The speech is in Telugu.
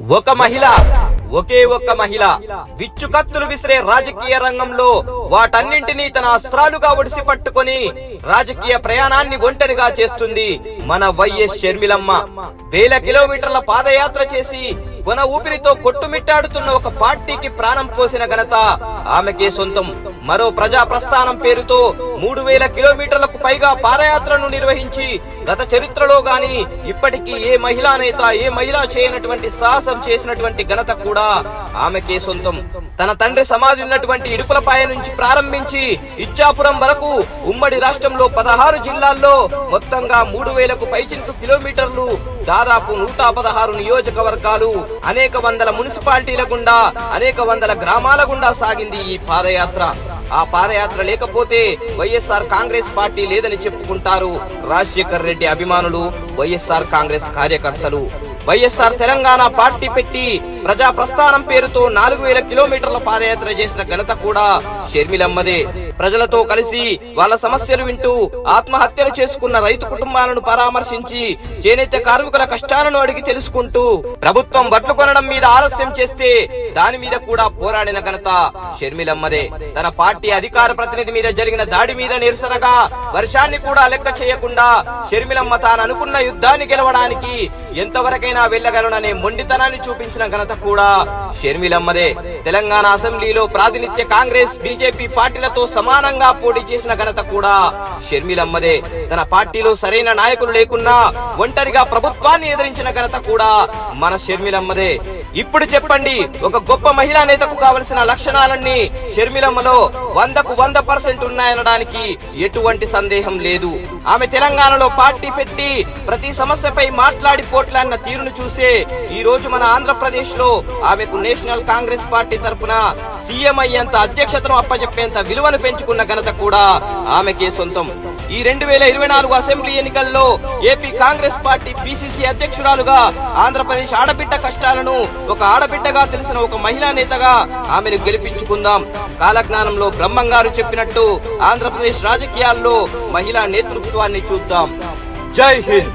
ఒక మహిళ ఒకే ఒక్క మహిళ విచ్చుకత్తులు విసిరే రాజకీయ రంగంలో వాటన్నింటినీ తన అస్త్రాలుగా ఒడిసి పట్టుకొని రాజకీయ ప్రయాణాన్ని ఒంటరిగా చేస్తుంది మన వైఎస్ షర్మిలమ్మ. వేల కిలోమీటర్ల పాదయాత్ర చేసి కొన ఊపిరితో కొట్టుమిట్టాడుతున్న ఒక పార్టీకి ప్రాణం పోసిన ఘనత ఆమెకే సొంతం. మరో ప్రజా ప్రస్థానం పేరుతో 3000 కిలోమీటర్లకు పైగా పాదయాత్రను నిర్వహించి గత చరిత్రలో గాని ఇప్పటికీ ఏ మహిళా నేత ఏ మహిళ చేయనటువంటి సాహసం చేసినటువంటి ఘనత కూడా ఆమెకే సొంతం. తన తండ్రి సమాధి ఉన్నటువంటి ఇడుపులపాయ నుంచి ప్రారంభించి ఇచ్చాపురం వరకు ఉమ్మడి రాష్ట్రంలో 16 జిల్లాల్లో మొత్తంగా 3000కు పైచిలుకు కిలోమీటర్లు, దాదాపు 116 నియోజకవర్గాలు, అనేక వందల మున్సిపాలిటీల గుండా, అనేక వందల గ్రామాల గుండా సాగింది ఈ పాదయాత్ర. ఆ పాదయాత్ర లేకపోతే వైఎస్ఆర్ కాంగ్రెస్ పార్టీ లేదని చెప్పుకుంటారు రాజశేఖర్ రెడ్డి అభిమానులు, వైఎస్ఆర్ కాంగ్రెస్ కార్యకర్తలు. వైఎస్ఆర్ తెలంగాణ పార్టీ పెట్టి ప్రజా ప్రస్థానం పేరుతో 4000 కిలోమీటర్ల పాదయాత్ర చేసిన ఘనత కూడా షర్మిలమ్మదే. ప్రజలతో కలిసి వాళ్ళ సమస్యలు వింటూ ఆత్మహత్యలు చేసుకున్న రైతు కుటుంబాలను పరామర్శించి చేనేత కార్మికుల కష్టాలను అడిగి తెలుసుకుంటూ ప్రభుత్వం వడ్లు కొనడం మీద ఆలస్యం చేస్తే దాని మీద కూడా పోరాడిన ఘనత షర్మిలమ్మదే. తన పార్టీ అధికార ప్రతినిధి మీద జరిగిన దాడి మీద నిరసనగా వర్షాన్ని కూడా లెక్క చేయకుండా షర్మిలమ్మ తాను అనుకున్న యుద్ధాన్ని గెలవడానికి ఎంతవరకైనా వెళ్లగలననే మొండితనాన్ని చూపించిన ఘనత కూడా షర్మిలమ్మదే. తెలంగాణ అసెంబ్లీలో ప్రాతినిధ్య కాంగ్రెస్ బీజేపీ పార్టీలతో సమానంగా పోటీ చేసిన ఘనత కూడా షర్మిలమ్మదే. తన పార్టీలో సరైన నాయకులు లేకున్నా ఒంటరిగా ప్రభుత్వాన్ని ఎదిరించిన ఘనత కూడా మన షర్మిలమ్మదే. ఇప్పుడు చెప్పండి, ఒక గొప్ప మహిళా నేతకు కావలసిన లక్షణాలన్నీ షర్మిలమ్మలో 100కు 100% ఉన్నాయనడానికి ఎటువంటి సందేహం లేదు. ఆమె తెలంగాణలో పార్టీ పెట్టి ప్రతి సమస్యపై మాట్లాడి పోట్లాడిన తీరును చూసే ఈ రోజు మన ఆంధ్రప్రదేశ్ లో ఆమెకు నేషనల్ కాంగ్రెస్ పార్టీ తరపున సీఎం అయ్యేంత అధ్యక్షతను అప్పచెప్పేంత విలువను పెంచుకున్న ఘనత కూడా ఆమెకే సొంతం. ఈ 2024 అసెంబ్లీ ఎన్నికల్లో ఏపీ కాంగ్రెస్ పార్టీ పిసిసి అధ్యక్షురాలుగా ఆంధ్రప్రదేశ్ ఆడబిడ్డ కష్టాలను ఒక ఆడబిడ్డగా తెలిసిన ఒక మహిళా నేతగా ఆమెను గెలిపించుకుందాం. కాలజ్ఞానంలో బ్రహ్మంగారు చెప్పినట్టు ఆంధ్రప్రదేశ్ రాజకీయాల్లో మహిళా నేతృత్వాన్ని చూద్దాం. జై హింద్.